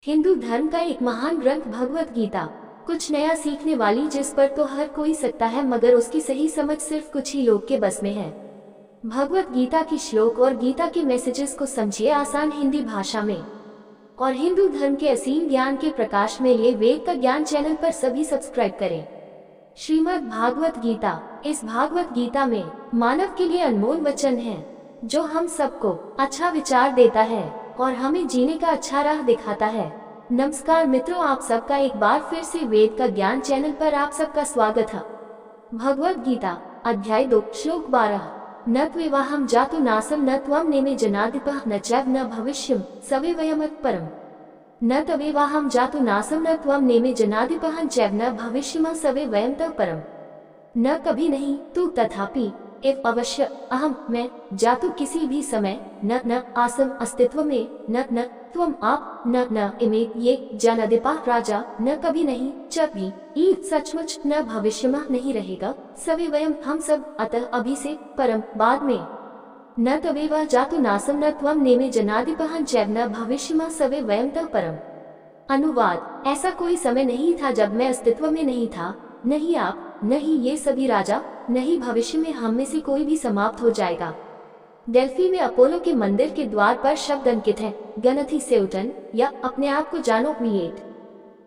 हिंदू धर्म का एक महान ग्रंथ भगवत गीता, कुछ नया सीखने वाली जिस पर तो हर कोई सकता है मगर उसकी सही समझ सिर्फ कुछ ही लोग के बस में है। भगवत गीता की श्लोक और गीता के मैसेजेस को समझिए आसान हिंदी भाषा में और हिंदू धर्म के असीम ज्ञान के प्रकाश में लिए वेद का ज्ञान चैनल पर सभी सब्सक्राइब करें। श्रीमद् भागवत गीता, इस भागवत गीता में मानव के लिए अनमोल वचन है जो हम सबको अच्छा विचार देता है और हमें जीने का अच्छा राह दिखाता है। नमस्कार मित्रों, आप सबका एक बार फिर से वेद का ज्ञान चैनल पर आप सबका स्वागत है। भगवत गीता अध्याय 2 श्लोक 12। न त्विवाहं जातु नासं न त्वं नेमे जनाधिपः न चैव न भविष्यं सवे वयमत् परम्। न तवेवाहं जातु नासं न त्वं नेमे जनाधिपः चैव न भविष्यं सवे वयं तत् परम्। न कभी नहीं, तू तथापि, एव अवश्य, अहम मैं, जातु किसी भी समय, न आसम अस्तित्व में, न त्वम आप, न इमे ये, जनाधिपा राजा, न कभी नहीं, च भी, ई सचमुच, न भविष्य नहीं रहेगा, सवे वयम हम सब, अतः अभी से, परम बाद में। न तवेवा जातु नासम न त्वम नेमे जनाधिपः चैव न भविष्य सवे वयम तत् परम। अनुवाद, ऐसा कोई समय नहीं था जब मैं अस्तित्व में नहीं था, नहीं आप, नहीं ये सभी राजा, नहीं भविष्य में हम में से कोई भी समाप्त हो जाएगा। डेल्फी में अपोलो के मंदिर के द्वार पर शब्द अंकित है, गणथी से उठन, या अपने आप को जानो क्रिएट।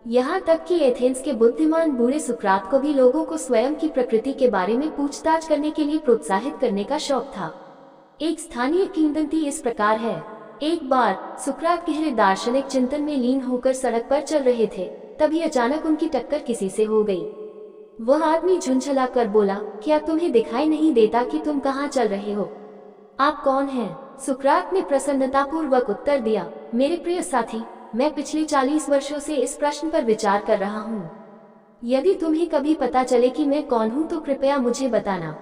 यहाँ तक कि एथेंस के बुद्धिमान बूढ़े सुकरात को भी लोगों को स्वयं की प्रकृति के बारे में पूछताछ करने के लिए प्रोत्साहित करने का शौक था। एक स्थानीय किंवदंती इस प्रकार है, एक बार सुकरात गहरे दार्शनिक चिंतन में लीन होकर सड़क पर चल रहे थे, तभी अचानक उनकी टक्कर किसी से हो गई। वह आदमी झुंझला कर बोला, क्या तुम्हें दिखाई नहीं देता कि तुम कहाँ चल रहे हो? आप कौन हैं? सुकरात ने प्रसन्नतापूर्वक उत्तर दिया, मेरे प्रिय साथी, मैं पिछले 40 वर्षों से इस प्रश्न पर विचार कर रहा हूँ। यदि तुम्हें कभी पता चले कि मैं कौन हूँ तो कृपया मुझे बताना।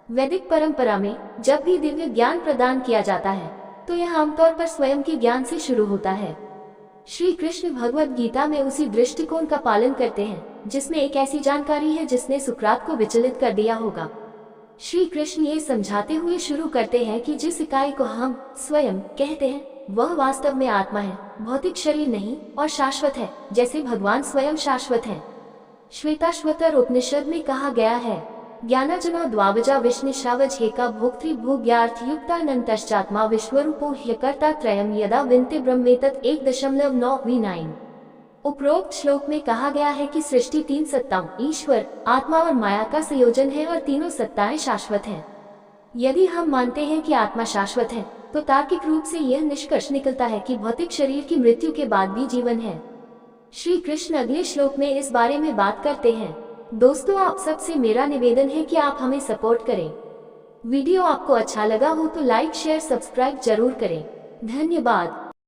वैदिक परंपरा में जब भी दिव्य ज्ञान प्रदान किया जाता है तो यह आमतौर पर स्वयं के ज्ञान से शुरू होता है। श्री कृष्ण भगवत गीता में उसी दृष्टिकोण का पालन करते हैं जिसमें एक ऐसी जानकारी है जिसने सुकरात को विचलित कर दिया होगा। श्री कृष्ण ये समझाते हुए शुरू करते हैं कि जिस इकाई को हम स्वयं कहते हैं वह वास्तव में आत्मा है, भौतिक शरीर नहीं, और शाश्वत है, जैसे भगवान स्वयं शाश्वत है। श्वेताश्वतर उपनिषद में कहा गया है, ज्ञानार्जनो द्वावजा विष्णुश्रावज हेका भोक्तृ भोग्यार्थ युक्तानंतश्चात्मा विश्वरूपो ह्यकर्ता त्रयम् यदा विन्ते ब्रह्मेतत् 1.9 उपरोक्त श्लोक में कहा गया है कि सृष्टि 3 सत्ताओं ईश्वर, आत्मा और माया का संयोजन है और तीनों सत्ताएं शाश्वत हैं। यदि हम मानते हैं कि आत्मा शाश्वत है तो तार्किक रूप से यह निष्कर्ष निकलता है कि भौतिक शरीर की मृत्यु के बाद भी जीवन है। श्री कृष्ण अगले श्लोक में इस बारे में बात करते हैं। दोस्तों, आप सबसे मेरा निवेदन है कि आप हमें सपोर्ट करें। वीडियो आपको अच्छा लगा हो तो लाइक शेयर सब्सक्राइब जरूर करें। धन्यवाद।